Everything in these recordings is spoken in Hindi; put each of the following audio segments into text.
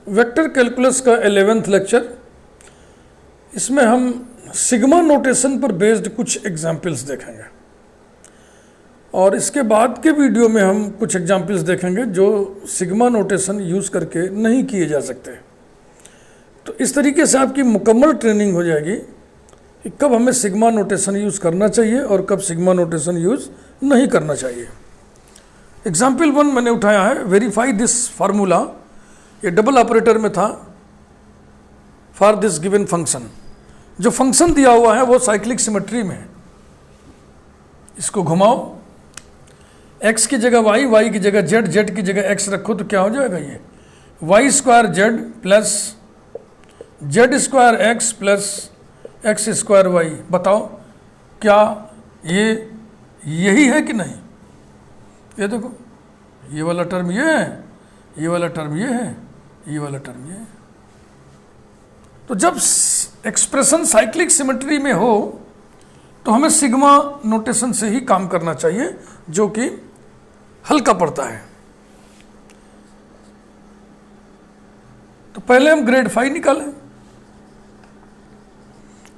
वेक्टर कैलकुलस का 11th लेक्चर। इसमें हम सिग्मा नोटेशन पर बेस्ड कुछ एग्जाम्पल्स देखेंगे और इसके बाद के वीडियो में हम कुछ एग्जाम्पल्स देखेंगे जो सिग्मा नोटेशन यूज़ करके नहीं किए जा सकते। तो इस तरीके से आपकी मुकम्मल ट्रेनिंग हो जाएगी कि कब हमें सिग्मा नोटेशन यूज़ करना चाहिए और कब सिग्मा नोटेशन यूज़ नहीं करना चाहिए। एग्जाम्पल 1 मैंने उठाया है, वेरीफाई दिस फार्मूला। ये डबल ऑपरेटर में था, फॉर दिस गिवन फंक्शन। जो फंक्शन दिया हुआ है वो साइक्लिक सिमेट्री में है। इसको घुमाओ, x की जगह y, y की जगह z, z की जगह x रखो तो क्या हो जाएगा, ये Y square Z plus Z square X plus x square Y. बताओ क्या ये यही है कि नहीं? ये देखो, ये वाला टर्म ये है, ये वाला टर्म ये है, ये वाला टर्म ये है। तो जब एक्सप्रेशन साइक्लिक सिमेट्री में हो तो हमें सिग्मा नोटेशन से ही काम करना चाहिए, जो कि हल्का पड़ता है। तो पहले हम ग्रेड फाई निकालें।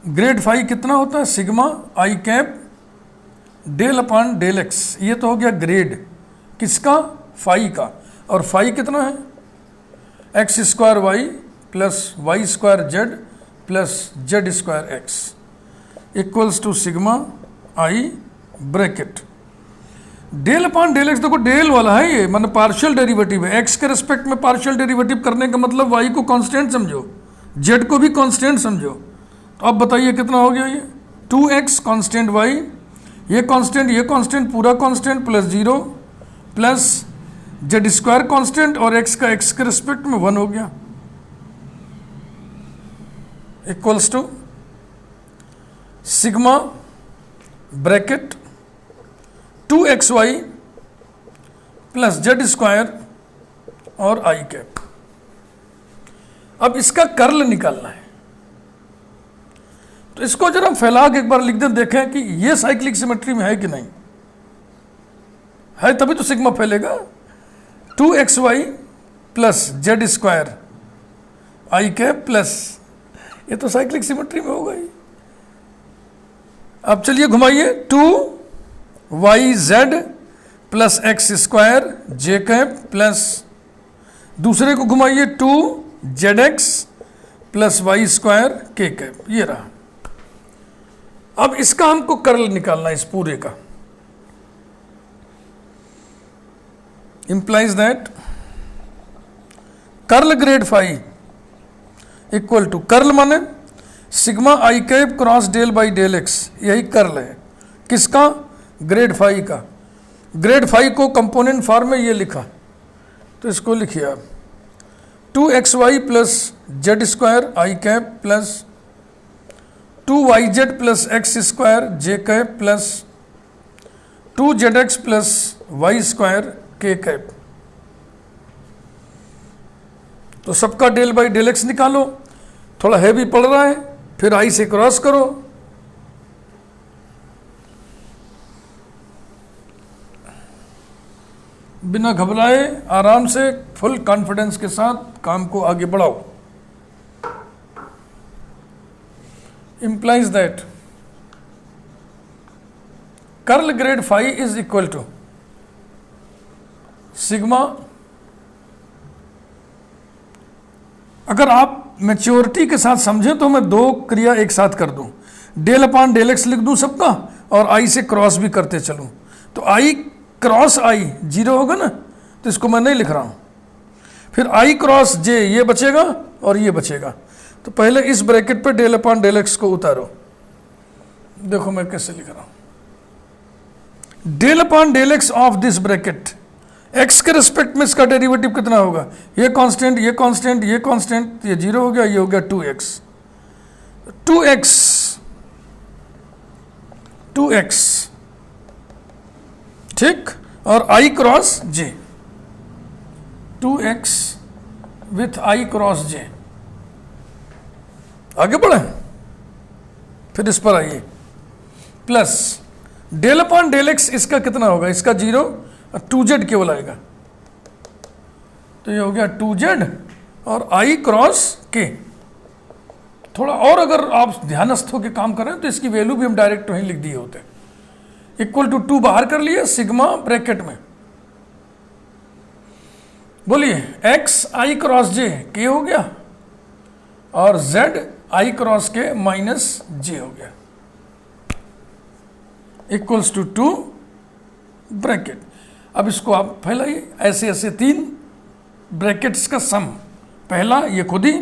ग्रेड फाई कितना होता है? सिग्मा आई cap del upon del x. ये तो हो गया ग्रेड किसका? फाई का। और फाई कितना है? X square Y plus Y square Z plus Z square X equals to sigma I bracket del upon del X. देखो डेल वाला है ये, मतलब पार्शियल डेरिवेटिव है। एक्स के रिस्पेक्ट में पार्शियल डेरिवेटिव करने का मतलब वाई को कांस्टेंट समझो, जेड को भी कांस्टेंट समझो। तो अब बताइए कितना हो गया? ये 2x कांस्टेंट वाई, ये कांस्टेंट पूरा constant plus 0 plus Z square constant और x का x के रिस्पेक्ट में 1 हो गया equals to sigma bracket 2xy plus Z square और आई कैप। अब इसका कर्ल निकालना है, तो इसको जरा फैला के एक बार लिख दे, देखें कि ये साइक्लिक सिमेट्री में है कि नहीं है, तभी तो सिग्मा फैलेगा। 2xy plus Z square i cap plus, ये तो साइक्लिक सिमेट्री में होगा ही। अब चलिए घुमाइए, 2yz plus x square j cap plus, दूसरे को घुमाइए 2zx plus Y square k cap. ये रहा। अब इसका हमको कर्ल निकालना है इस पूरे का। Implies that curl grad phi equal to, curl माने sigma I cap cross del by del x. यही कर्ल है किसका? ग्रेड फाई का। ग्रेड फाई को कंपोनेंट फॉर्म में ये लिखा, तो इसको लिखिए आप 2xy plus Z square i cap plus 2yz plus x square j cap plus 2zx plus Y square k cap. तो सबका डेल बाई डेल एक्स निकालो। थोड़ा हैवी पड़ रहा है, फिर आई से क्रॉस करो। बिना घबराए आराम से फुल कॉन्फिडेंस के साथ काम को आगे बढ़ाओ। implies that curl grad phi is equal to sigma. अगर आप मैच्योरिटी के साथ समझें तो मैं दो क्रिया एक साथ कर दूं, डेल अपॉन डेल एक्स लिख दूं सबका और आई से क्रॉस भी करते चलूं। तो आई क्रॉस आई 0 होगा ना, तो इसको मैं नहीं लिख रहा हूं। फिर आई क्रॉस जे, ये बचेगा और ये बचेगा। तो पहले इस ब्रैकेट पे डेल अपॉन डेल एक्स को उतारो। देखो मैं कैसे लिख रहा हूं। Del upon del X of this bracket, X के रिस्पेक्ट में इसका डेरिवेटिव कितना होगा? ये कांस्टेंट, ये कांस्टेंट, ये कांस्टेंट, ये 0 हो गया, ये हो गया 2x ठीक। और i cross j, 2x with i cross j. आगे बढ़े, फिर इस पर आइए, plus del upon del x, इसका कितना होगा? इसका 0 और 2z केवल आएगा, तो ये हो गया 2z और आई क्रॉस के। थोड़ा और अगर आप ध्यानस्थ होकर काम करें तो इसकी वैल्यू भी हम डायरेक्ट वहीं लिख दिए होते। इक्वल टू 2 बाहर कर लिए, सिग्मा ब्रैकेट में, बोलिए एक्स आई क्रॉस जे के हो गया और Z I cross K minus J हो गया, इक्वल्स टू 2 ब्रैकेट। अब इसको आप फैलाइए, ऐसे ऐसे 3 ब्रैकेट्स का सम। पहला ये खुद ही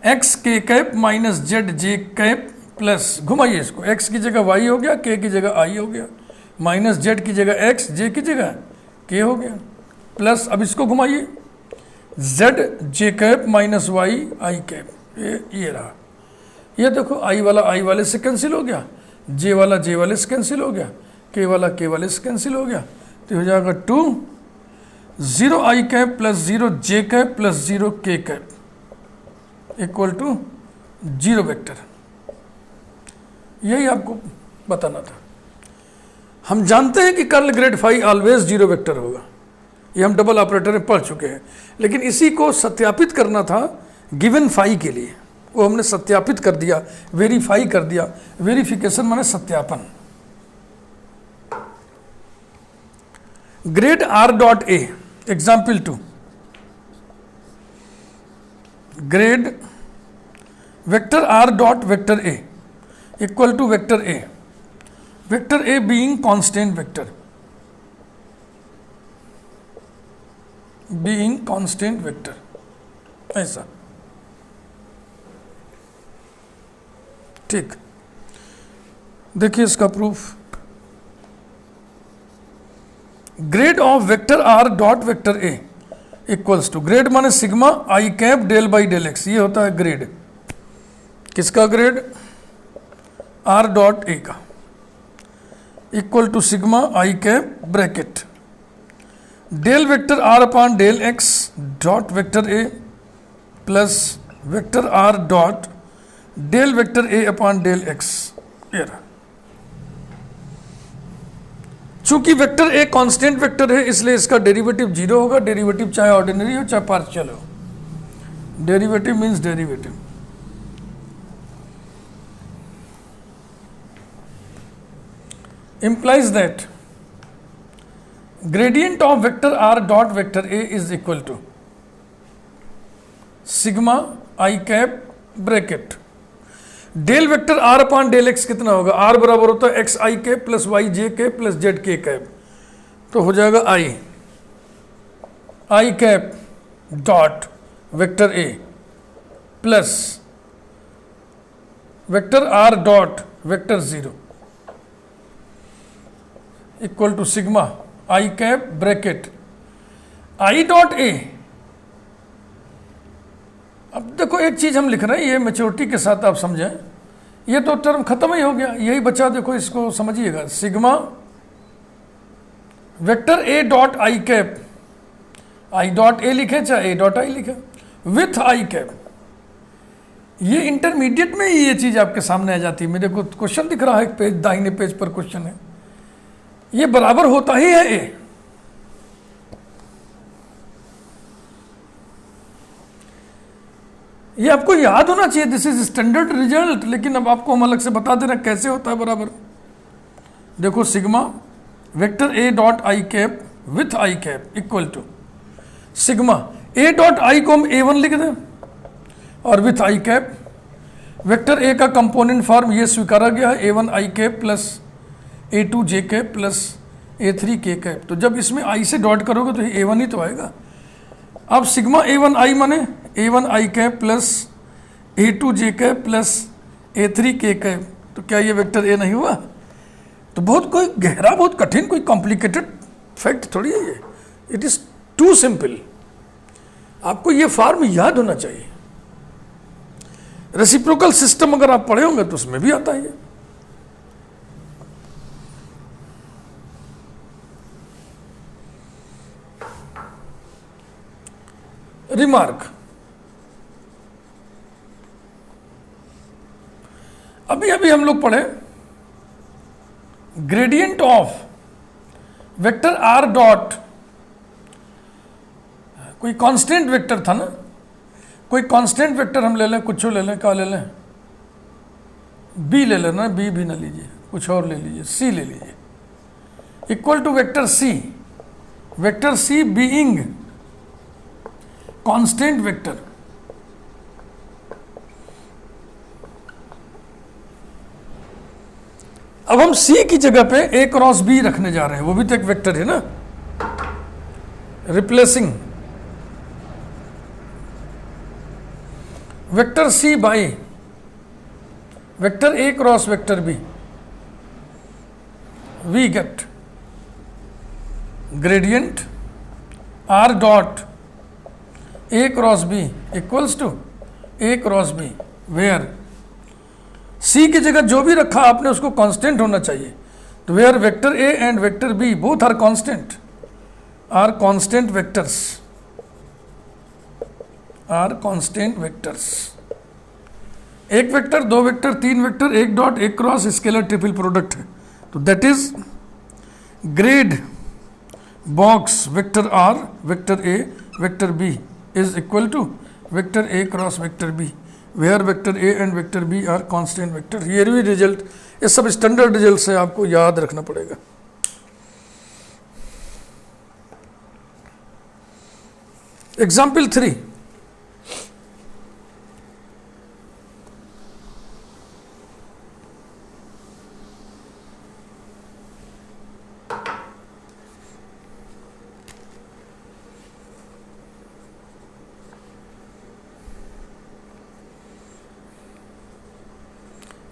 एक्स के cap minus Z J cap plus, घुमाइए इसको, एक्स की जगह वाई हो गया, के की जगह आई हो गया, माइनस जेड की जगह एक्स, जे की जगह के हो गया, प्लस अब इसको घुमाइए, Z J cap minus Y आई कैप, ये रहा। ये देखो आई वाले से कैंसिल हो गया, जे वाले से कैंसिल हो गया, के वाले से कैंसिल हो गया, तो हो जाएगा 2 0 आई कैप प्लस 0 जे कैप प्लस 0 के कैप इक्वल टू 0 वेक्टर। यही आपको बताना था। हम जानते हैं कि curl grad phi always 0 vector होगा, ये हम डबल ऑपरेटर में पढ़ चुके हैं, लेकिन इसी को सत्यापित करना था गिवन फाई के लिए, वो हमने सत्यापित कर दिया, वेरीफाई कर दिया। वेरिफिकेशन माने सत्यापन। Grad r dot a, example 2, grad vector are dot vector A equal to vector a being constant vector, being constant vector, ऐसा। ठीक, देखिए इसका proof. Grad of vector are dot vector a equals to, grad माने sigma I cap del by del x, ये होता है ग्रेड। किसका ग्रेड? आर डॉट ए का, equal to sigma I cap bracket del vector are upon del X dot vector A plus vector are dot del vector A upon del x. ये रहा। चूंकि वेक्टर ए कांस्टेंट वेक्टर है इसलिए इसका डेरिवेटिव 0 होगा, डेरिवेटिव चाहे ऑर्डिनरी हो चाहे पार्शियल हो, derivative means derivative. implies that gradient of vector r dot vector a is equal to sigma I cap bracket del vector r upon del x कितना होगा? r बराबर होता है x i cap plus y j cap plus z k cap, तो हो जाएगा i cap dot vector a plus vector r dot vector 0 equal to sigma I cap bracket I dot A. अब देखो एक चीज हम लिख रहे हैं, ये मैच्योरिटी के साथ आप समझें, ये तो टर्म खत्म ही हो गया, यही बचा। देखो इसको समझिएगा, सिग्मा वेक्टर ए डॉट आई कैप, आई डॉट ए लिखे चाहे ए डॉट आई लिखे, विथ आई कैप। ये इंटरमीडिएट में ही ये चीज आपके सामने आ जाती है। मेरे को क्वेश्चन दिख रहा है, पेज दाहिने पेज पर क्वेश्चन है, ये बराबर होता ही है ए। ये आपको याद होना चाहिए, दिस इज स्टैंडर्ड रिजल्ट, लेकिन अब आपको हम अलग से बता दे रहे हैं कैसे होता है बराबर। देखो sigma vector A dot I cap with I cap equal to sigma A dot I को हम a1 लिख दें और with I cap vector A का कंपोनेंट फॉर्म ये स्वीकारा गया है, a1 आई कैप प्लस a2 जे cap plus a3 K cap. तो जब इसमें i से डॉट करोगे तो ये a1 ही तो आएगा। अब सिग्मा a1 आई माने a1 आई कैप प्लस a2 जे cap plus a3 K cap, तो क्या ये वेक्टर ए नहीं हुआ? तो बहुत कोई गहरा, बहुत कठिन, कोई कॉम्प्लिकेटेड फैक्ट थोड़ी है ये, इट इज टू सिंपल। आपको ये फॉर्म याद होना चाहिए। रेसिप्रोकल सिस्टम अगर आप पढ़े होंगे तो उसमें भी आता है ये। रिमार्क, अभी अभी हम लोग पढ़े gradient of vector R dot, कोई कांस्टेंट वेक्टर था ना, कोई कांस्टेंट वेक्टर हम ले लें, कुछ ले लें, क्या ले लें, बी ले लेना, बी भी ना लीजिए, कुछ और ले लीजिए, सी ले लीजिए, equal to vector C being constant vector. अब हम सी की जगह पे ए क्रॉस बी रखने जा रहे हैं, वो भी तो एक वेक्टर है ना, replacing vector c by vector A cross vector b, we get gradient r dot a cross B equals to a cross b, where c की जगह जो भी रखा आपने उसको कांस्टेंट होना चाहिए, तो where vector A and vector B both are constant, are constant vectors, एक वेक्टर, दो वेक्टर, तीन वेक्टर, एक डॉट, एक क्रॉस, स्केलर ट्रिपल प्रोडक्ट है, तो that is grad box vector R vector A vector B is equal to vector A cross vector B, where vector A and vector B are constant vector. ये भी रिजल्ट, ये सब स्टैंडर्ड रिजल्ट है, आपको याद रखना पड़ेगा। Example 3,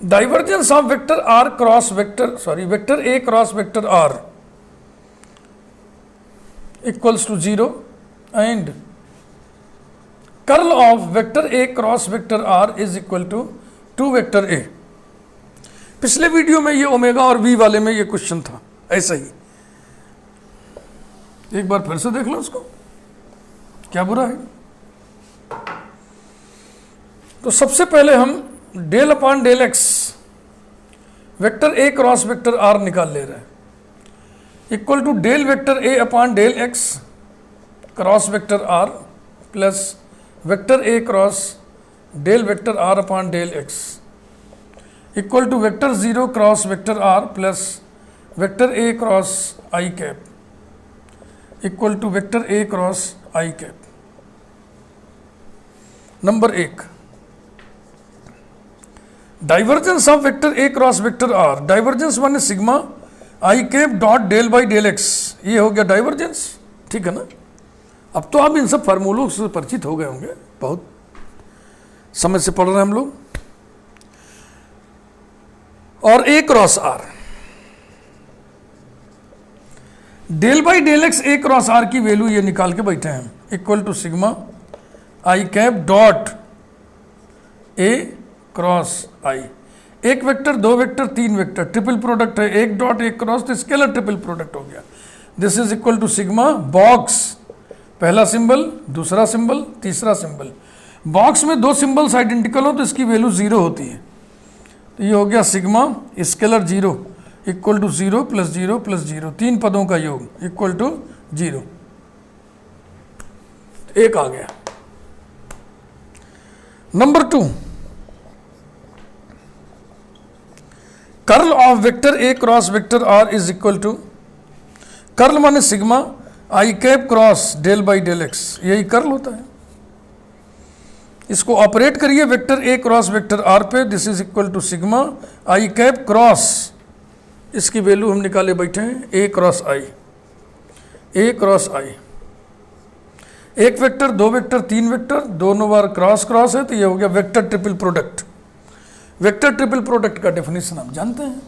divergence of vector r cross vector a cross vector r equals to 0 and curl of vector a cross vector r is equal to 2 vector a। पिछले वीडियो में ये ओमेगा और वी वाले में ये क्वेश्चन था ऐसा ही, एक बार फिर से देख लो उसको, क्या बुरा है। तो सबसे पहले हम del upon del X vector ए क्रॉस वेक्टर आर निकाल ले रहे हैं, equal to del vector A upon del X cross vector R plus vector A cross del vector are upon del X equal to vector 0 cross vector R plus vector A cross I cap equal to vector A cross I cap. Number 1, divergence of vector A cross vector R, divergence माने sigma I cap dot del by del x, ये हो गया डाइवर्जेंस, ठीक है ना। अब तो आप इन सब फार्मूलों से परिचित हो गए होंगे, बहुत समय से पढ़ रहे हैं हम लोग। और a cross r, del by del x a cross r की वैल्यू ये निकाल के बैठे हैं, equal to sigma I cap dot a cross i, एक वेक्टर, दो वेक्टर, तीन वेक्टर, ट्रिपल प्रोडक्ट है, एक डॉट एक क्रॉस, तो स्केलर ट्रिपल प्रोडक्ट हो गया। This is equal to sigma box, पहला सिंबल, दूसरा सिंबल, तीसरा सिंबल, बॉक्स में दो सिंबल्स आइडेंटिकल हो तो इसकी वैल्यू 0 होती है, तो ये हो गया sigma scalar 0 equal to 0 plus 0 plus 0, तीन पदों का योग इक्वल टू 0, एक आ गया। Number 2, curl of vector A cross vector are is equal to, curl माने sigma I cap cross del by del x, यही कर्ल होता है। इसको ऑपरेट करिए वेक्टर ए क्रॉस वेक्टर आर पे, this is equal to sigma I cap cross, इसकी वैल्यू हम निकाले बैठे हैं ए cross I, A cross i, एक वेक्टर, दो वेक्टर, तीन वेक्टर, दोनों बार क्रॉस क्रॉस है, तो ये हो गया vector triple product. Vector triple product का डेफिनेशन आप जानते हैं,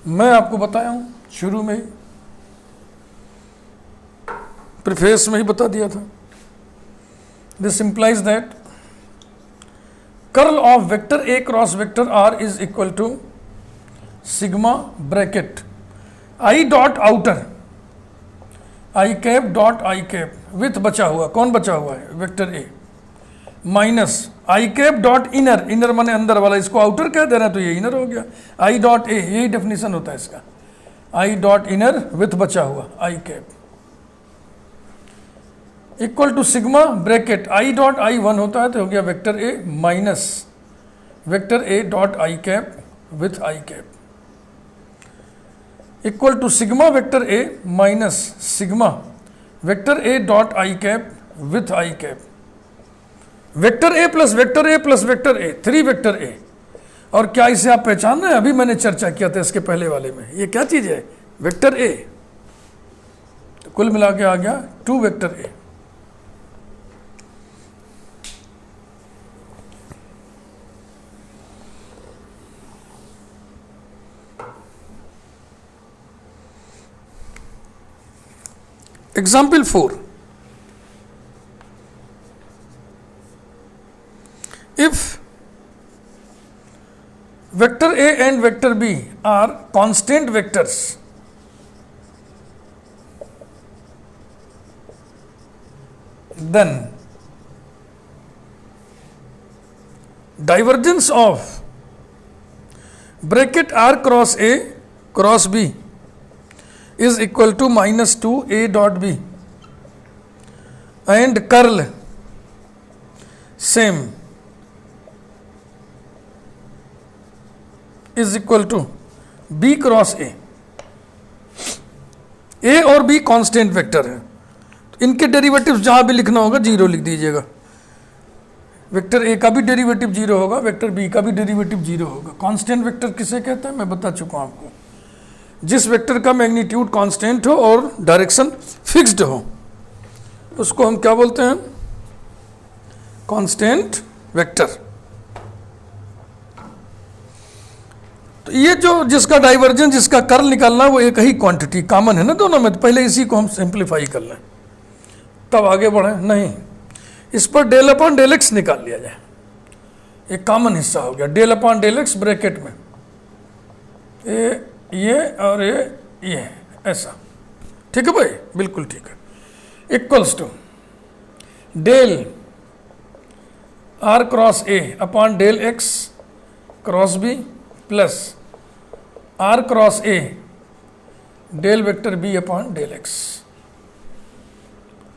मैं आपको बताया हूं शुरू में ही, प्रीफेस में ही बता दिया था। This implies that curl of vector A cross vector are is equal to sigma bracket I dot outer I cap dot I cap with बचा हुआ, कौन बचा हुआ है, vector A, minus I cap dot inner, inner माने अंदर वाला, इसको आउटर कह दे रहे हैं तो ये इनर हो गया, आई डॉट ए, यही डेफिनेशन होता है इसका, आई डॉट इनर विथ बचा हुआ i cap. Equal to sigma bracket I dot i 1 होता है तो हो गया vector A minus vector A dot I cap with I cap equal to sigma vector A minus sigma vector A dot I cap with I cap vector A plus vector A plus vector a 3 vector ए। और क्या इसे आप पहचान रहे हैं? अभी मैंने चर्चा किया था इसके पहले वाले में। ये क्या चीज है? वेक्टर ए। तो कुल मिला के आ गया 2 vector A. Example 4. If vector A and vector B are constant vectors, then divergence of bracket R cross A cross B is equal to minus 2 A dot B and curl same is equal to B cross A। A और B कांस्टेंट वेक्टर है, तो इनके डेरिवेटिव्स जहां भी लिखना होगा 0 लिख दीजिएगा। वेक्टर A का भी डेरिवेटिव 0 होगा, वेक्टर B का भी डेरिवेटिव 0 होगा। कांस्टेंट वेक्टर किसे कहते हैं मैं बता चुका हूं आपको। जिस वेक्टर का मैग्नीट्यूड कांस्टेंट हो और डायरेक्शन फिक्स्ड हो उसको हम क्या बोलते हैं? Constant vector. तो ये जो जिसका डाइवर्जेंस जिसका कर्ल निकालना वो एक ही क्वांटिटी कॉमन है ना दोनों में, तो पहले इसी को हम सिंप्लीफाई कर लें तब आगे बढ़े। नहीं, इस पर डेल अपॉन डेल एक्स निकाल लिया जाए, एक कॉमन हिस्सा हो गया। Del upon del X bracket में ये और ये ऐसा, ठीक है भाई, बिल्कुल ठीक है। Equals to del R cross A upon del X cross B plus R cross A del vector B upon del X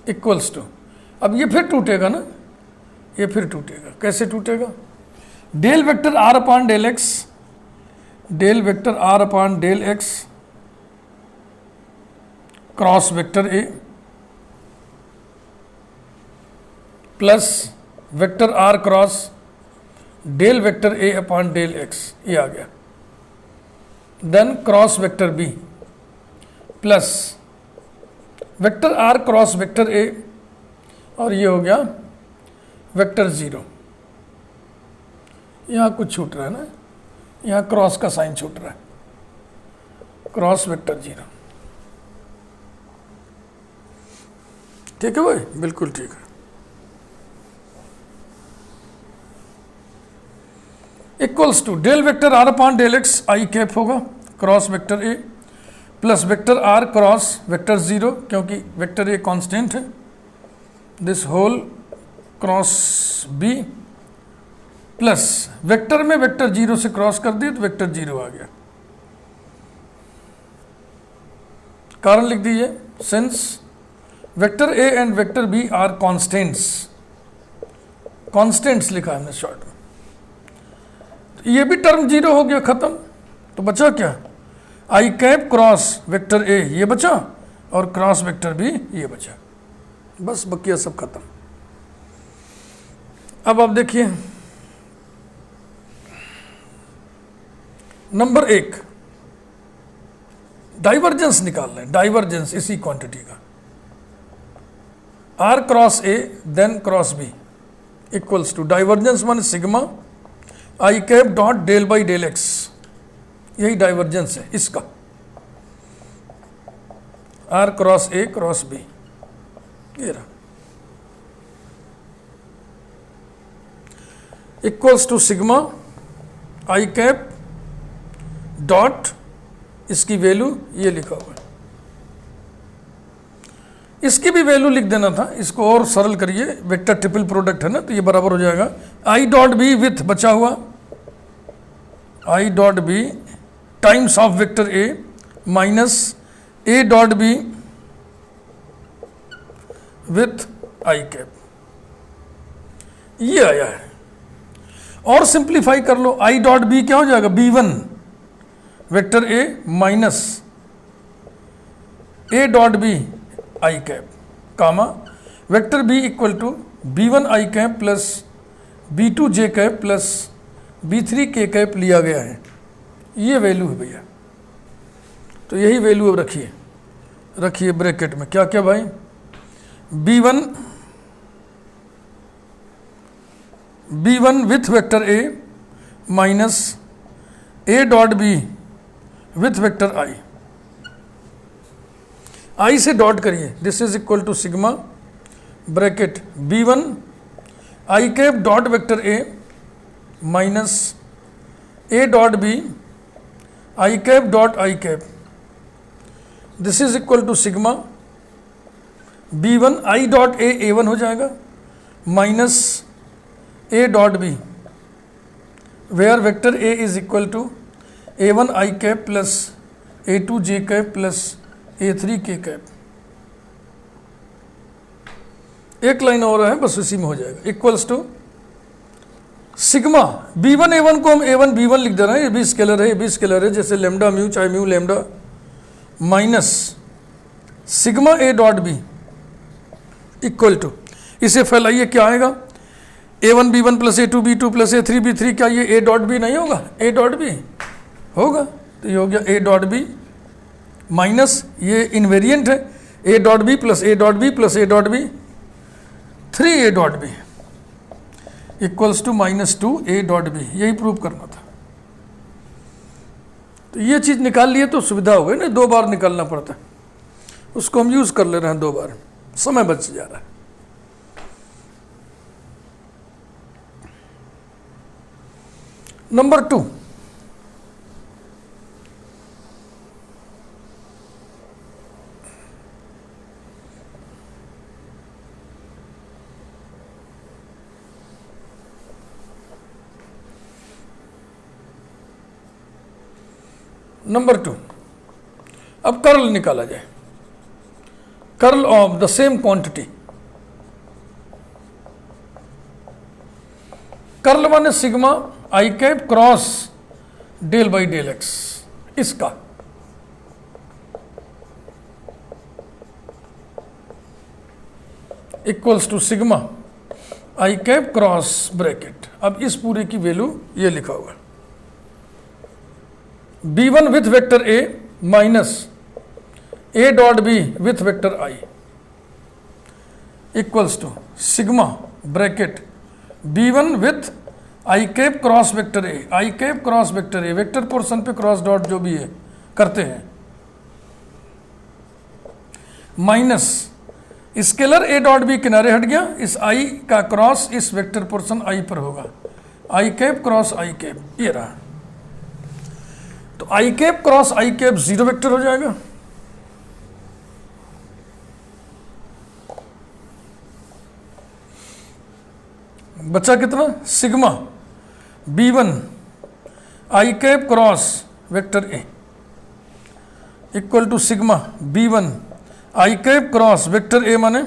equals to, अब ये फिर टूटेगा ना, ये फिर टूटेगा। कैसे टूटेगा? Del vector are upon del X, del vector are upon del X cross vector A plus vector are cross del vector A upon del x, ये आ गया। Then cross vector B plus vector are cross vector ए, और ये हो गया वेक्टर 0। यहाँ कुछ छूट रहा है ना, यहाँ क्रॉस का साइन छूट रहा है, क्रॉस वेक्टर 0। ठीक है भाई, बिल्कुल ठीक है। Equals to del vector are upon del x i cap होगा cross vector A plus vector are cross vector 0, क्योंकि वेक्टर ए कांस्टेंट है, this whole cross B plus vector में वेक्टर 0 से क्रॉस कर दिए तो वेक्टर 0 आ गया। कारण लिख दीजिए, since vector A and vector B are constants, constants लिखा है हमने शॉर्ट में, तो ये भी टर्म 0 हो गया, खत्म। तो बचा क्या? आई कैप क्रॉस वेक्टर ए ये बचा और क्रॉस वेक्टर बी ये बचा, बस बकिया सब खत्म। अब आप देखिए नंबर 1, डाइवर्जेंस निकाल लें। डाइवर्जेंस इसी क्वांटिटी का R cross A then cross B equals to divergence one sigma I cap dot del by del x, यही डाइवर्जेंस है इसका, R cross A cross B, ये रहा। Equals to sigma I cap dot, इसकी वैल्यू ये लिखा हुआ है, इसकी भी वैल्यू लिख देना था। इसको और सरल करिए, वेक्टर ट्रिपल प्रोडक्ट है ना, तो ये बराबर हो जाएगा आई डॉट बी विथ बचा हुआ I dot B times of vector A minus A dot B with I cap, ये आया है। और सिंप्लीफाई कर लो, आई डॉट बी क्या हो जाएगा, B1 vector A minus A dot B I cap comma vector B equal to B1 I cap plus B2 J cap plus B3 K cap लिया गया है। ये वैल्यू है भैया, तो यही वैल्यू अब रखिए ब्रैकेट में। क्या क्या भाई, B1 with vector A minus A dot B with vector i, i से डॉट करिए, this is equal to sigma bracket B1 I cap dot vector A minus A dot B I cap dot I cap, this is equal to sigma B1 i dot a A1 हो जाएगा minus A dot b where vector a is equal to A1 I cap plus A2 J cap plus A3 K cap. एक लाइन और है बस, उसी में हो जाएगा, equals to sigma B1 A1 को हम A1 B1 लिख दे रहे हैं, ये भी स्केलर है, ये भी स्केलर है, जैसे लेमडा म्यू चाहे mu lambda minus sigma A dot B equal to, इसे फैलाइए क्या आएगा, A1 B1 plus A2 B2 plus A3 B3, क्या ये ए डॉट बी नहीं होगा, ए डॉट बी होगा, तो ये हो गया ए डॉट बी माइनस ये इनवेरिएंट है A dot B plus A dot B plus A dot B 3 A dot B equals to -2 A dot B, यही प्रूव करना था। तो ये चीज़ निकाल लिए तो सुविधा हो गई ना, 2 बार निकालना पड़ता है, उसको हम यूज़ कर ले रहे हैं 2 बार, समय बच जा रहा है। नंबर 2, अब कर्ल निकाला जाए, curl of the same quantity, curl माने sigma I cap cross del by del x, इसका equals to sigma I cap cross bracket. अब इस पूरे की वैल्यू ये लिखा हुआ है, B1 with vector A minus A dot B with vector I equals to sigma bracket B1 with I cap cross vector A, I cap cross vector A, vector portion पे क्रॉस डॉट जो भी है करते हैं, minus scalar A dot B किनारे हट गया, इस आई का क्रॉस इस वेक्टर पोर्शन आई पर होगा, I cap cross I cap, ये रहा। तो I cap cross I cap 0 vector हो जाएगा, बचा कितना, sigma B1 I cap cross vector A equal to sigma B1 I cap cross vector A माने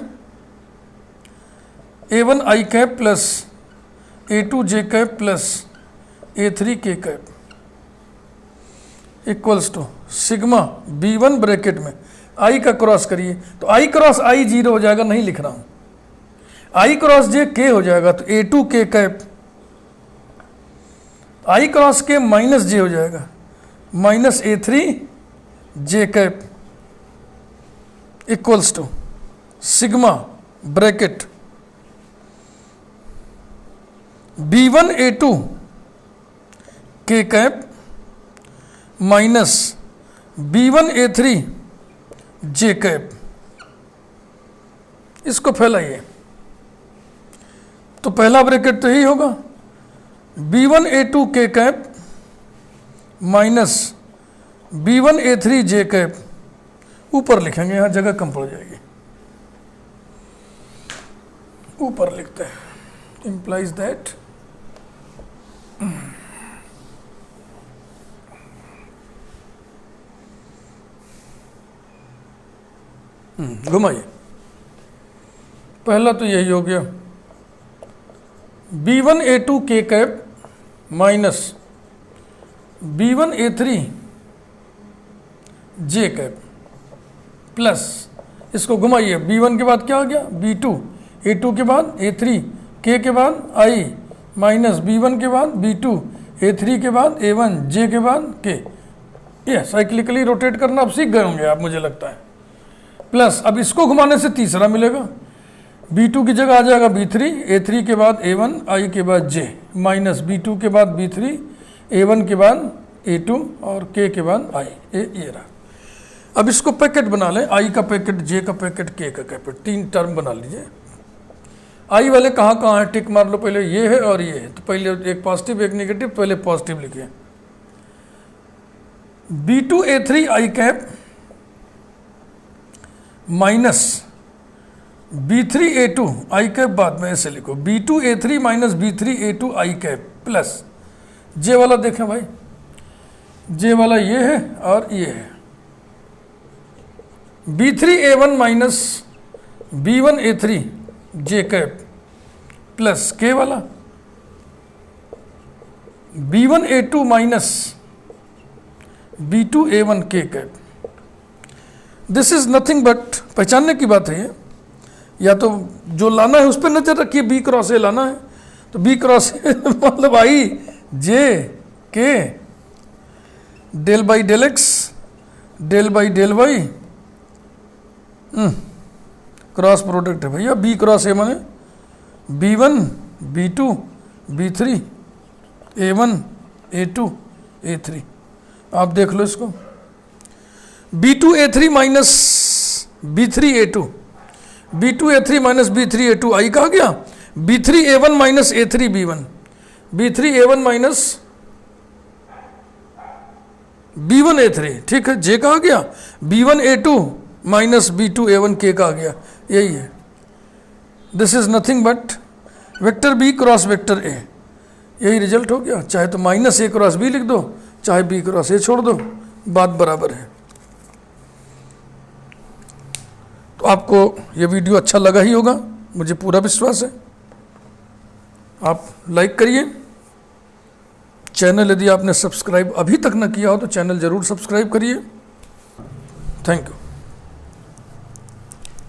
A1 I cap plus A2 J cap plus A3 K cap equals to sigma B1 bracket में आई का क्रॉस करिए, तो आई क्रॉस आई 0 हो जाएगा, नहीं लिख रहा हूं, आई क्रॉस जे के हो जाएगा, तो A2 K cap, I cross K minus J हो जाएगा, minus A3 J cap equals to sigma bracket B1 A2 K cap minus B1 A3 J cap, इसको फैलाइए, तो पहला ब्रैकेट तो यही होगा, B1 A2 K cap minus B1 A3 J cap, ऊपर लिखेंगे, यहां जगह कम पड़ जाएगी, ऊपर लिखते हैं, इंप्लाइज दैट घुमाइए, पहला तो यही हो गया, B1A2 K cap minus B1A3 J cap plus, इसको घुमाइए, B1 के बाद क्या आ गया B2, A2 के बाद A3, K के बाद I माइनस B1 के बाद B2, A3 के बाद A1, J के बाद K। ये साइक्लिकली रोटेट करना अब सीख गए होंगे आप, मुझे लगता है। प्लस अब इसको घुमाने से तीसरा मिलेगा, B2 की जगह आ जाएगा B3, A3 के बाद A1, I के बाद J माइनस B2 के बाद B3, A1 के बाद A2 और K के बाद I। ये रहा। अब इसको पैकेट बना लें, I का पैकेट, J का पैकेट, K का पैकेट, 3 टर्म बना लीजिए। I वाले कहाँ कहाँ है, टिक मार लो, पहले ये है और ये है, तो पहले एक पॉजिटिव एक नेगेटिव, पहले पॉजिटिव लिखिए। B2A3 I cap minus B3A2 I cap, बाद में ऐसे लिखो, B2A3 minus B3A2 I cap plus J वाला देखें भाई, J वाला ये है और ये है, B3A1 minus B1A3 J cap plus K वाला B1A2 minus B2A1 K cap. This is nothing but, पहचानने की बात है ये, या तो जो लाना है उस पर नजर रखिए, B क्रॉस ए लाना है तो B क्रॉस ए मतलब I J K del by del X del by del Y, cross product है भैया। B क्रॉस ए माने B1 B2 B3 A1 A2 A3। आप देख लो इसको, B2A3 minus B3A2, B2A3 minus B3A2 I कहा गया, B3A1 minus A3B1, B3A1 minus B1A3, ठीक है। J कहा गया, B1A2 माइनस B2A1 K का आ गया, यही है। This is nothing but vector B cross vector A, यही रिजल्ट हो गया। चाहे तो माइनस A क्रॉस B लिख दो, चाहे B क्रॉस A छोड़ दो, बात बराबर है। तो आपको ये वीडियो अच्छा लगा ही होगा, मुझे पूरा विश्वास है। आप लाइक करिए, चैनल यदि आपने सब्सक्राइब अभी तक न किया हो तो चैनल ज़रूर सब्सक्राइब करिए। Thank you.